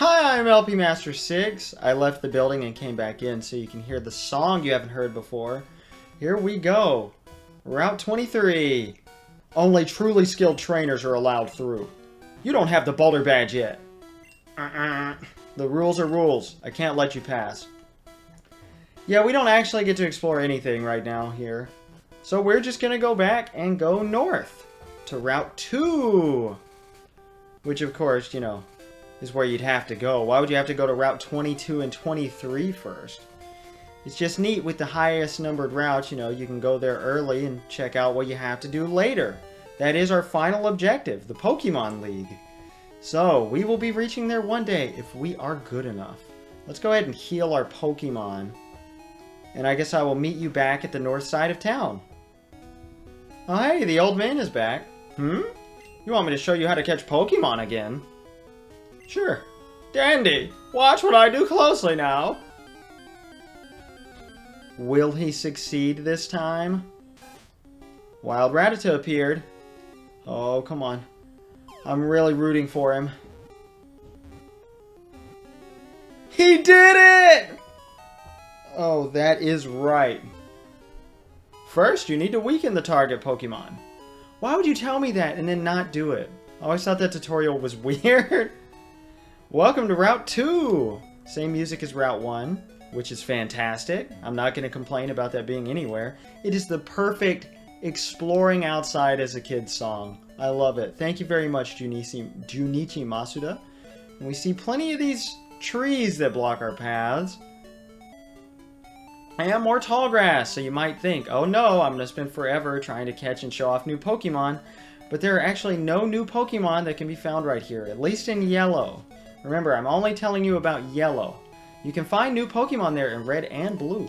Hi, I'm LP Master 6. I left the building and came back in so you can hear the song you haven't heard before. Here we go. Route 23. Only truly skilled trainers are allowed through. You don't have the Boulder Badge yet. The rules are rules. I can't let you pass. Yeah, we don't actually get to explore anything right now here. So we're just going to go back and go north to Route 2. Which, of course, you know, is where you'd have to go. Why would you have to go to Route 22 and 23 first? It's just neat with the highest numbered routes, you know, you can go there early and check out what you have to do later. That is our final objective, the Pokemon League. So, we will be reaching there one day if we are good enough. Let's go ahead and heal our Pokemon. And I guess I will meet you back at the north side of town. Oh hey, the old man is back. You want me to show you how to catch Pokemon again? Sure. Dandy, watch what I do closely now. Will he succeed this time? Wild Rattata appeared. Oh, come on. I'm really rooting for him. He did it! Oh, that is right. First, you need to weaken the target Pokemon. Why would you tell me that and then not do it? I always thought that tutorial was weird. Welcome to Route 2! Same music as Route 1, which is fantastic. I'm not going to complain about that being anywhere. It is the perfect exploring outside as a kid's song. I love it. Thank you very much, Junichi Masuda. And we see plenty of these trees that block our paths. And more tall grass, so you might think, oh no, I'm going to spend forever trying to catch and show off new Pokemon. But there are actually no new Pokemon that can be found right here, at least in yellow. Remember, I'm only telling you about yellow. You can find new Pokemon there in red and blue.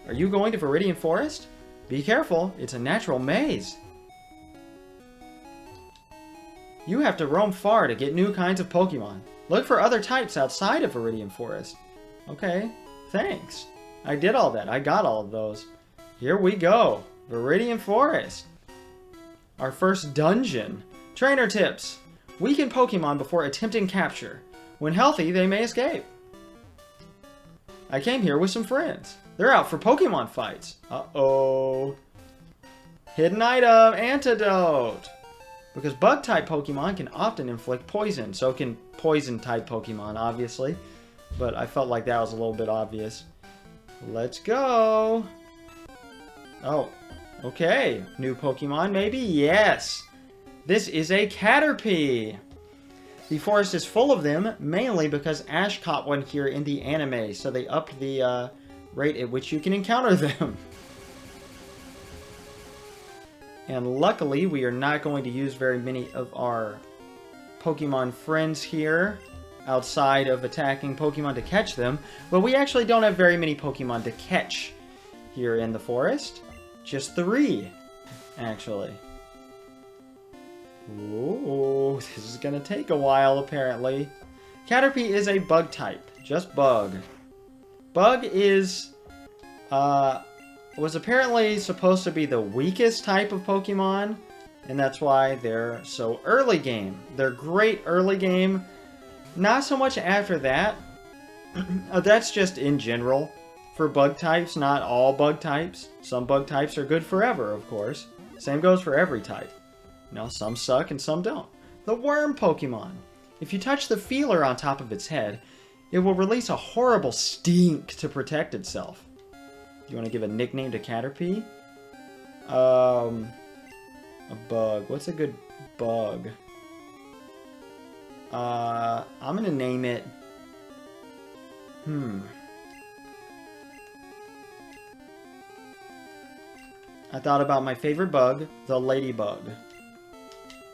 Are you going to Viridian Forest? Be careful, it's a natural maze. You have to roam far to get new kinds of Pokemon. Look for other types outside of Viridian Forest. Okay, thanks. I did all that. I got all of those. Here we go. Viridian Forest. Our first dungeon. Trainer tips. Weaken Pokemon before attempting capture. When healthy, they may escape. I came here with some friends. They're out for Pokemon fights. Uh-oh. Hidden item, antidote. Because bug-type Pokemon can often inflict poison. So can poison-type Pokemon, obviously. But I felt like that was a little bit obvious. Let's go. Oh, okay. New Pokemon, maybe? Yes. This is a Caterpie. The forest is full of them, mainly because Ash caught one here in the anime, so they upped the rate at which you can encounter them. And luckily, we are not going to use very many of our Pokemon friends here, outside of attacking Pokemon to catch them, but we actually don't have very many Pokemon to catch here in the forest. Just 3, actually. Ooh, this is gonna take a while, apparently. Caterpie is a bug type. Just bug. Bug is, was apparently supposed to be the weakest type of Pokemon, and that's why they're so early game. They're great early game. Not so much after that. That's just in general. For bug types, not all bug types. Some bug types are good forever, of course. Same goes for every type. You know, some suck and some don't. The worm Pokemon. If you touch the feeler on top of its head, it will release a horrible stink to protect itself. Do you want to give a nickname to Caterpie? A bug. What's a good bug? I'm gonna name it... I thought about my favorite bug, the ladybug.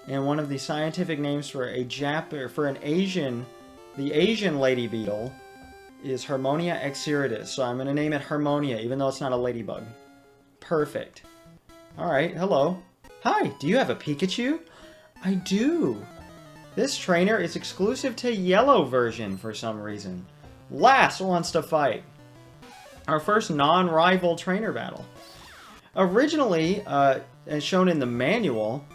And one of the scientific names for the Asian lady beetle is Harmonia exiritis. So I'm gonna name it Harmonia, even though it's not a ladybug. Perfect. Alright, hello. Hi, do you have a Pikachu? I do. This trainer is exclusive to yellow version for some reason. Lass wants to fight. Our first non-rival trainer battle. Originally, as shown in the manual,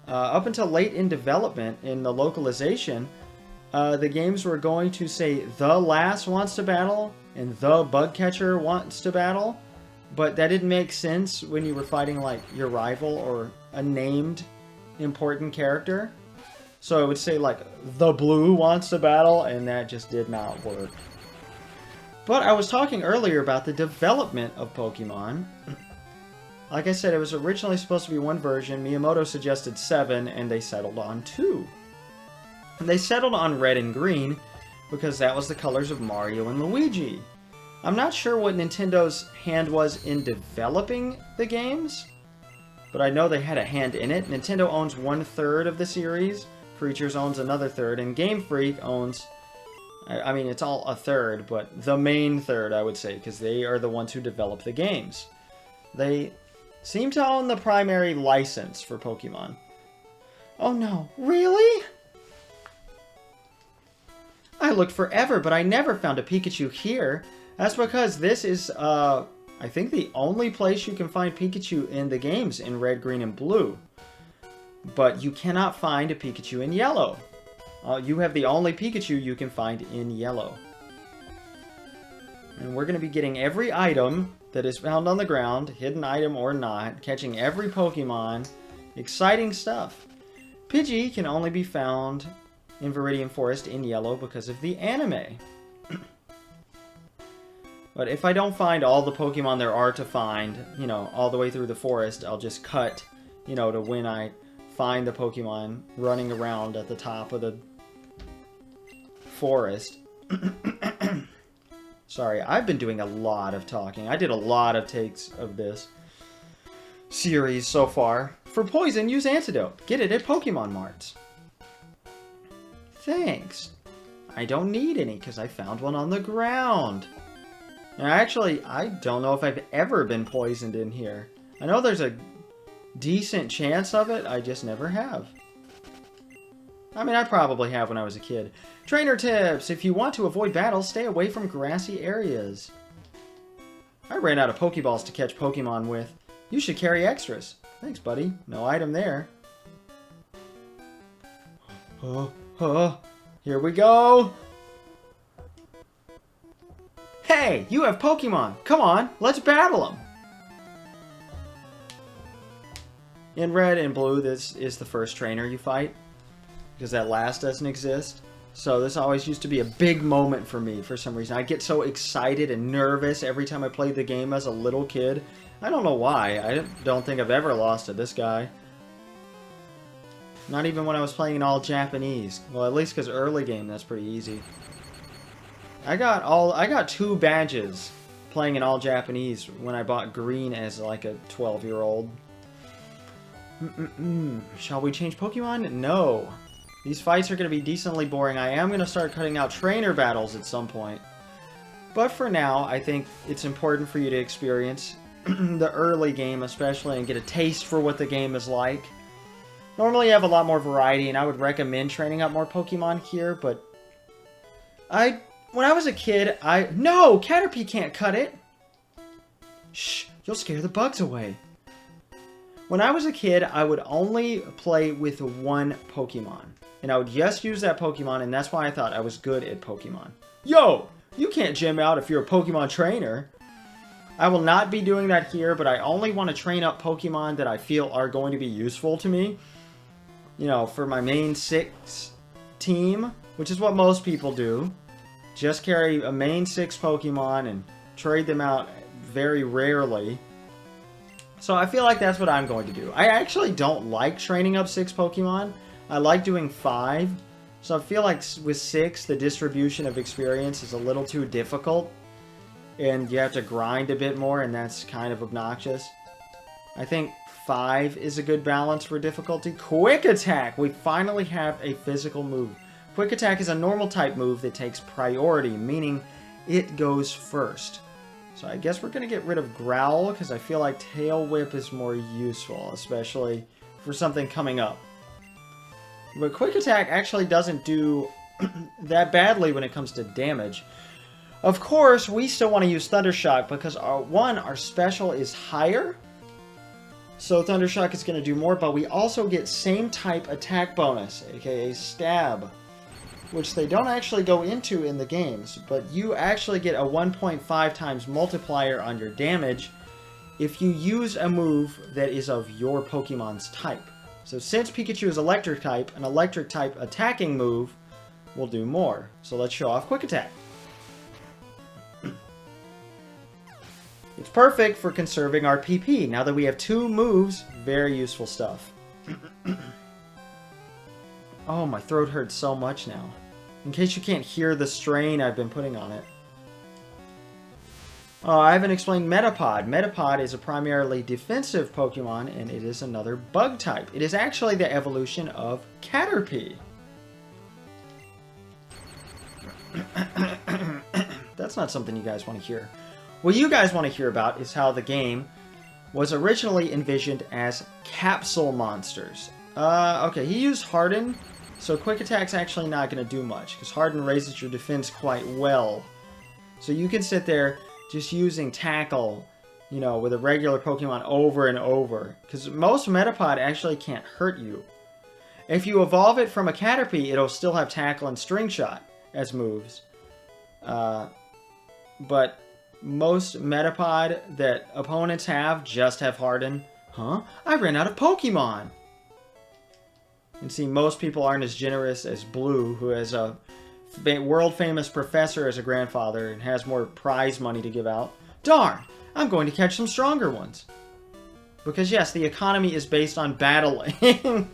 up until late in development in the localization, the games were going to say the last wants to battle and the bug catcher wants to battle, but that didn't make sense when you were fighting like your rival or a named important character. So it would say like the blue wants to battle, and that just did not work. But I was talking earlier about the development of Pokemon. Like I said, it was originally supposed to be one version. Miyamoto suggested 7, and they settled on 2. They settled on red and green because that was the colors of Mario and Luigi. I'm not sure what Nintendo's hand was in developing the games, but I know they had a hand in it. Nintendo owns 1/3 of the series, Creatures owns another third, and Game Freak owns, I mean, it's all a third, but the main third, I would say, because they are the ones who develop the games. They seem to own the primary license for Pokemon. Oh no, really? I looked forever, but I never found a Pikachu here. That's because this is, I think, the only place you can find Pikachu in the games in red, green, and blue. But you cannot find a Pikachu in yellow. You have the only Pikachu you can find in yellow. And we're going to be getting every item that is found on the ground, hidden item or not, catching every Pokemon. Exciting stuff. Pidgey can only be found in Viridian Forest in yellow because of the anime. But if I don't find all the Pokemon there are to find, you know, all the way through the forest, I'll just cut, you know, to when I find the Pokemon running around at the top of the forest. Sorry, I've been doing a lot of talking. I did a lot of takes of this series so far. For poison, use antidote. Get it at Pokemon Marts. Thanks. I don't need any because I found one on the ground. And actually, I don't know if I've ever been poisoned in here. I know there's a decent chance of it, I just never have. I mean, I probably have when I was a kid. Trainer tips! If you want to avoid battles, stay away from grassy areas. I ran out of Pokeballs to catch Pokemon with. You should carry extras. Thanks, buddy. No item there. Here we go! Hey, you have Pokemon! Come on, let's battle them! In red and blue, this is the first trainer you fight, because that last doesn't exist. So this always used to be a big moment for me for some reason. I get so excited and nervous every time I played the game as a little kid. I don't know why. I don't think I've ever lost to this guy. Not even when I was playing in all Japanese. Well, at least because early game, that's pretty easy. I got 2 badges playing in all Japanese when I bought green as like a 12-year-old. Shall we change Pokemon? No. These fights are going to be decently boring. I am going to start cutting out trainer battles at some point. But for now, I think it's important for you to experience the early game especially and get a taste for what the game is like. Normally you have a lot more variety, and I would recommend training up more Pokemon here, but when I was a kid, no! Caterpie can't cut it! Shh, you'll scare the bugs away. When I was a kid, I would only play with one Pokemon. And I would just use that Pokemon, and that's why I thought I was good at Pokemon. Yo! You can't gym out if you're a Pokemon trainer. I will not be doing that here, but I only want to train up Pokemon that I feel are going to be useful to me. You know, for my main 6 team, which is what most people do. Just carry a main 6 Pokemon and trade them out very rarely. So I feel like that's what I'm going to do. I actually don't like training up 6 Pokemon. I like doing 5. So I feel like with 6, the distribution of experience is a little too difficult. And you have to grind a bit more, and that's kind of obnoxious. I think 5 is a good balance for difficulty. Quick Attack! We finally have a physical move. Quick Attack is a normal type move that takes priority, meaning it goes first. So I guess we're going to get rid of Growl, because I feel like Tail Whip is more useful, especially for something coming up. But Quick Attack actually doesn't do that badly when it comes to damage. Of course, we still want to use Thundershock, because our special is higher. So Thundershock is going to do more, but we also get same type attack bonus, aka Stab. which they don't actually go into in the games, but you actually get a 1.5 times multiplier on your damage if you use a move that is of your Pokemon's type. So since Pikachu is electric type, an electric type attacking move will do more. So let's show off Quick Attack. It's perfect for conserving our PP. Now that we have 2 moves, very useful stuff. Oh, my throat hurts so much now. In case you can't hear the strain I've been putting on it. Oh, I haven't explained Metapod. Metapod is a primarily defensive Pokemon, and it is another bug type. It is actually the evolution of Caterpie. That's not something you guys want to hear. What you guys want to hear about is how the game was originally envisioned as capsule monsters. Okay, he used Harden, so Quick Attack's actually not going to do much, because Harden raises your defense quite well. So you can sit there just using Tackle, you know, with a regular Pokemon over and over, because most Metapod actually can't hurt you. If you evolve it from a Caterpie, it'll still have Tackle and String Shot as moves. But most Metapod that opponents have just have Harden. Huh? I ran out of Pokemon! And see, most people aren't as generous as Blue, who has a world-famous professor as a grandfather and has more prize money to give out. Darn! I'm going to catch some stronger ones. Because yes, the economy is based on battling.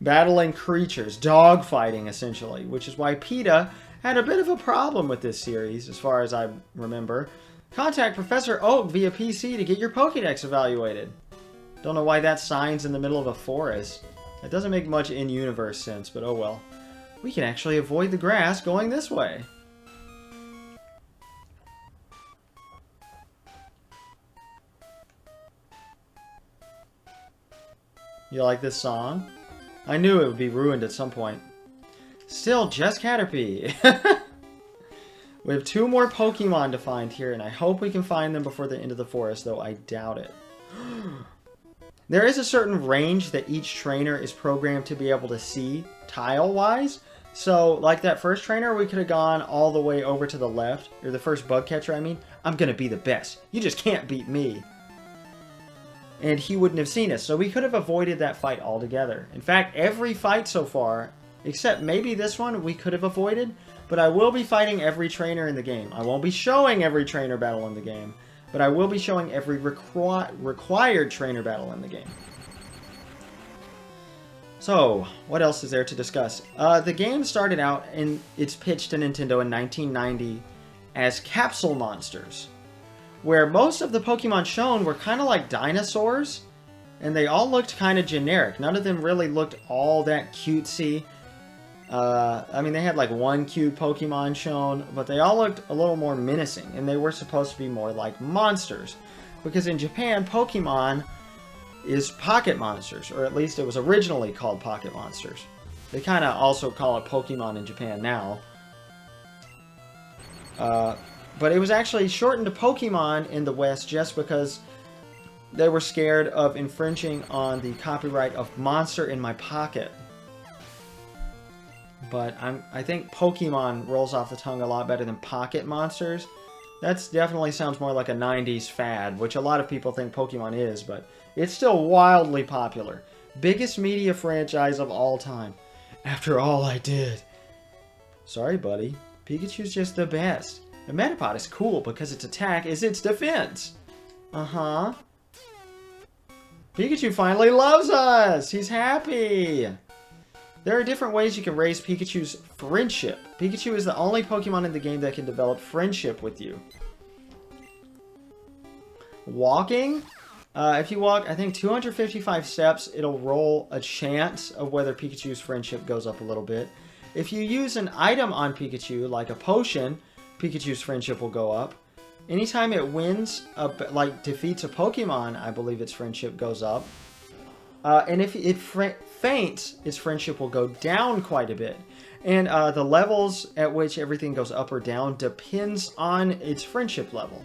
Battling creatures. Dogfighting, essentially. Which is why PETA had a bit of a problem with this series, as far as I remember. Contact Professor Oak via PC to get your Pokédex evaluated. Don't know why that sign's in the middle of a forest. That doesn't make much in-universe sense, but oh well. We can actually avoid the grass going this way. You like this song? I knew it would be ruined at some point. Still, just Caterpie. We have 2 more Pokemon to find here, and I hope we can find them before the end of the forest, though I doubt it. There is a certain range that each trainer is programmed to be able to see, tile-wise. So, like that first trainer, we could have gone all the way over to the left. Or the first bug catcher, I mean. I'm going to be the best. You just can't beat me. And he wouldn't have seen us. So we could have avoided that fight altogether. In fact, every fight so far, except maybe this one, we could have avoided. But I will be fighting every trainer in the game. I won't be showing every trainer battle in the game. But I will be showing every required trainer battle in the game. So, what else is there to discuss? The game started out, and it's pitched to Nintendo in 1990 as Capsule Monsters, where most of the Pokemon shown were kind of like dinosaurs, and they all looked kind of generic. None of them really looked all that cutesy. I mean, they had like one cute Pokemon shown, but they all looked a little more menacing, and they were supposed to be more like monsters. Because in Japan, Pokemon is pocket monsters, or at least it was originally called pocket monsters. They kind of also call it Pokemon in Japan now. But it was actually shortened to Pokemon in the West just because they were scared of infringing on the copyright of Monster in My Pocket. But I think Pokemon rolls off the tongue a lot better than Pocket Monsters. That definitely sounds more like a 90s fad, which a lot of people think Pokemon is, but it's still wildly popular. Biggest media franchise of all time. After all I did. Sorry, buddy. Pikachu's just the best. The Metapod is cool because its attack is its defense. Uh-huh. Pikachu finally loves us! He's happy! There are different ways you can raise Pikachu's friendship. Pikachu is the only Pokemon in the game that can develop friendship with you. Walking? If you walk, I think 255 steps, it'll roll a chance of whether Pikachu's friendship goes up a little bit. If you use an item on Pikachu, like a potion, Pikachu's friendship will go up. Anytime it wins, like defeats a Pokemon, I believe its friendship goes up. And if it faints, its friendship will go down quite a bit. And the levels at which everything goes up or down depends on its friendship level.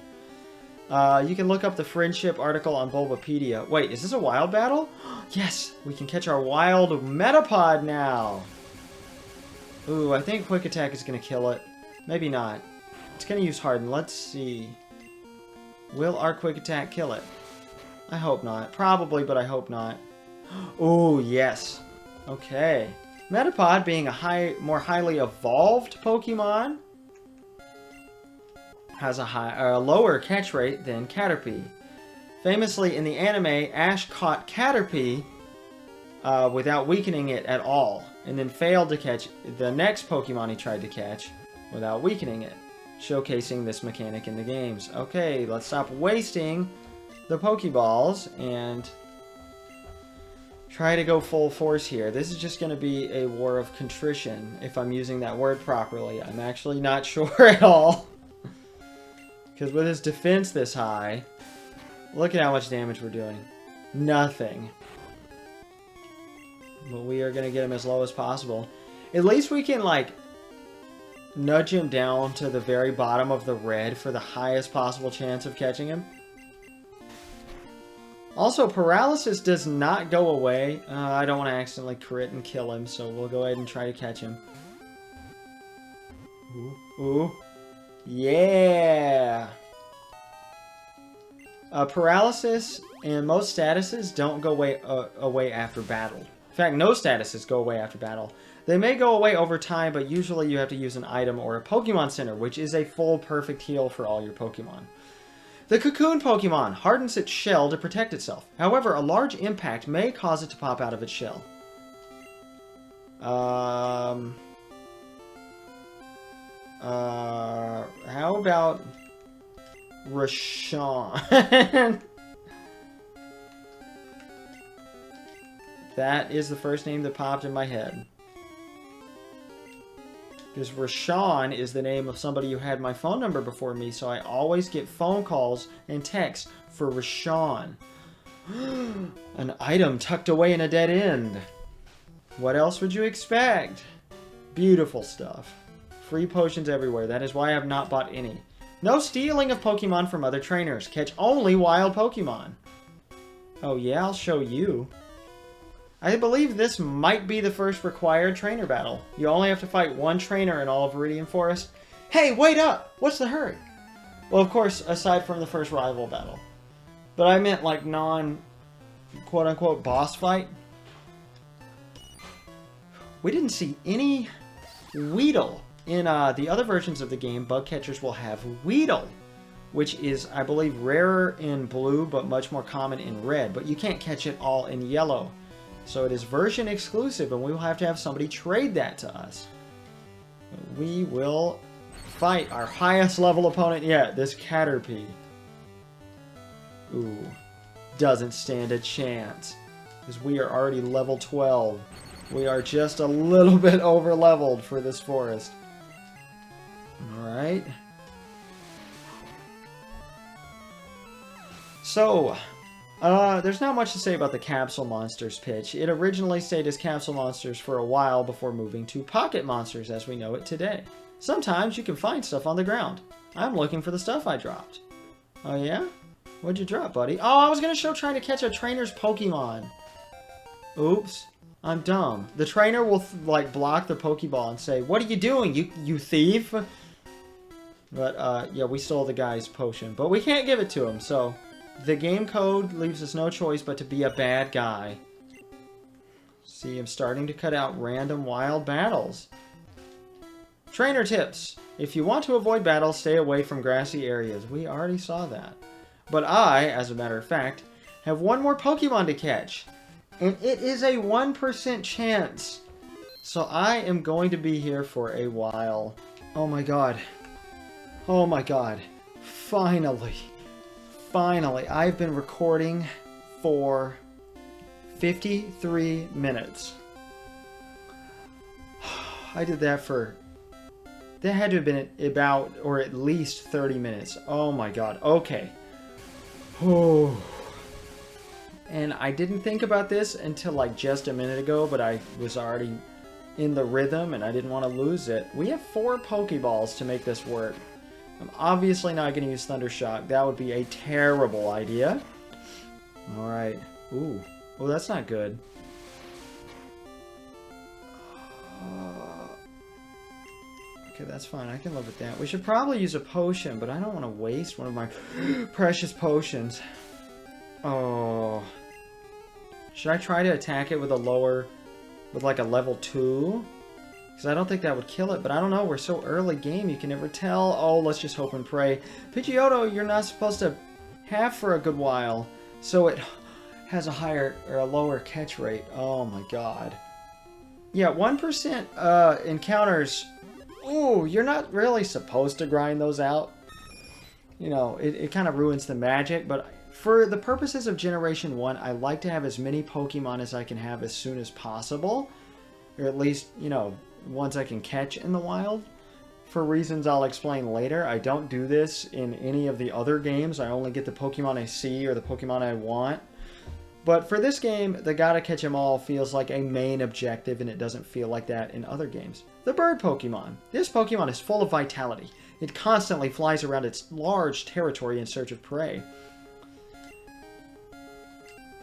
You can look up the friendship article on Bulbapedia. Wait, is this a wild battle? Yes, we can catch our wild Metapod now. Ooh, I think Quick Attack is going to kill it. Maybe not. It's going to use Harden. Let's see. Will our Quick Attack kill it? I hope not. Probably, but I hope not. Ooh, yes. Okay. Metapod, being a more highly evolved Pokemon, has a lower catch rate than Caterpie. Famously, in the anime, Ash caught Caterpie without weakening it at all, and then failed to catch the next Pokemon he tried to catch without weakening it, showcasing this mechanic in the games. Okay, let's stop wasting the Pokeballs and try to go full force here. This is just going to be a war of contrition, if I'm using that word properly. I'm actually not sure at all. Because with his defense this high, look at how much damage we're doing. Nothing. But we are going to get him as low as possible. At least we can, like, nudge him down to the very bottom of the red for the highest possible chance of catching him. Also, paralysis does not go away. I don't want to accidentally crit and kill him, so we'll go ahead and try to catch him. Ooh. Ooh. Yeah! Paralysis and most statuses don't go away after battle. In fact, no statuses go away after battle. They may go away over time, but usually you have to use an item or a Pokemon Center, which is a full perfect heal for all your Pokemon. The Cocoon Pokemon hardens its shell to protect itself. However, a large impact may cause it to pop out of its shell. How about Rashawn? That is the first name that popped in my head. Because Rashawn is the name of somebody who had my phone number before me, so I always get phone calls and texts for Rashawn. An item tucked away in a dead end. What else would you expect? Beautiful stuff. Free potions everywhere. That is why I have not bought any. No stealing of Pokemon from other trainers. Catch only wild Pokemon. Oh yeah, I'll show you. I believe this might be the first required trainer battle. You only have to fight one trainer in all of Viridian Forest. Hey, wait up! What's the hurry? Well, of course, aside from the first rival battle. But I meant like non-quote-unquote boss fight. We didn't see any Weedle. In the other versions of the game, bug catchers will have Weedle, which is, I believe, rarer in blue, but much more common in red. But you can't catch it all in yellow. So it is version exclusive, and we will have to have somebody trade that to us. We will fight our highest level opponent yet, this Caterpie. Ooh, doesn't stand a chance, because we are already level 12. We are just a little bit over leveled for this forest. Alright. So, there's not much to say about the Capsule Monsters pitch. It originally stayed as Capsule Monsters for a while before moving to Pocket Monsters as we know it today. Sometimes you can find stuff on the ground. I'm looking for the stuff I dropped. Oh yeah? What'd you drop, buddy? Oh, I was going to show trying to catch a trainer's Pokemon. Oops. I'm dumb. The trainer will, like, block the Pokeball and say, "What are you doing, you thief?" But, yeah, we stole the guy's potion. But we can't give it to him, so the game code leaves us no choice but to be a bad guy. See, I'm starting to cut out random wild battles. Trainer tips. If you want to avoid battles, stay away from grassy areas. We already saw that. But I, as a matter of fact, have one more Pokemon to catch. And it is a 1% chance. So I am going to be here for a while. Oh my god. Oh my god. Finally. Finally. I've been recording for 53 minutes. I did that for... That had to have been about, or at least 30 minutes. Oh my god. Okay. Oh. And I didn't think about this until like just a minute ago, but I was already in the rhythm and I didn't want to lose it. We have 4 Pokeballs to make this work. I'm obviously not going to use Thunder Shock. That would be a terrible idea. Alright. Ooh. Oh, that's not good. Okay, that's fine. I can live with that. We should probably use a potion, but I don't want to waste one of my precious potions. Oh. Should I try to attack it with like a level 2? Because I don't think that would kill it, but I don't know. We're so early game, you can never tell. Oh, let's just hope and pray. Pidgeotto, you're not supposed to have for a good while, so it has a higher or a lower catch rate. Oh my god. Yeah, 1% encounters. Ooh, you're not really supposed to grind those out. You know, it kind of ruins the magic, but for the purposes of Generation 1, I like to have as many Pokemon as I can have as soon as possible. Or at least, you know, ones I can catch in the wild. For reasons I'll explain later, I don't do this in any of the other games. I only get the Pokemon I see or the Pokemon I want. But for this game, the gotta catch 'em all feels like a main objective, and it doesn't feel like that in other games. The bird Pokemon. This Pokemon is full of vitality. It constantly flies around its large territory in search of prey.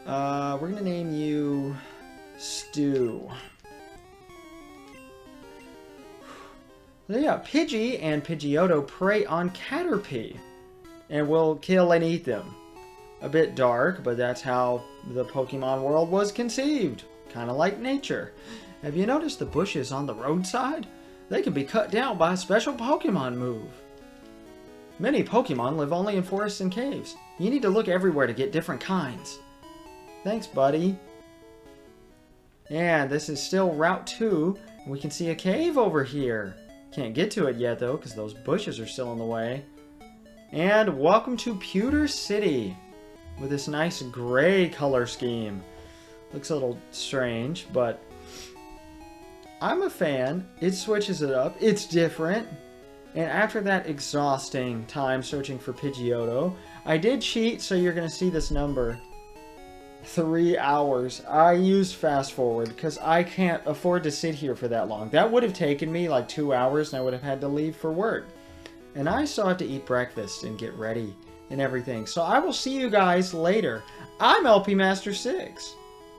We're gonna name you Stew. So yeah, Pidgey and Pidgeotto prey on Caterpie and will kill and eat them. A bit dark, but that's how the Pokemon world was conceived. Kind of like nature. Have you noticed the bushes on the roadside? They can be cut down by a special Pokemon move. Many Pokemon live only in forests and caves. You need to look everywhere to get different kinds. Thanks, buddy. And this is still Route 2. We can see a cave over here. Can't get to it yet, though, because those bushes are still in the way. And welcome to Pewter City with this nice gray color scheme. Looks a little strange, but I'm a fan. It switches it up. It's different. And after that exhausting time searching for Pidgeotto, I did cheat, so you're going to see this number. 3 hours. I used fast forward because I can't afford to sit here for that long. That would have taken me like 2 hours and I would have had to leave for work. And I still have to eat breakfast and get ready and everything. So I will see you guys later. I'm LP Master 6.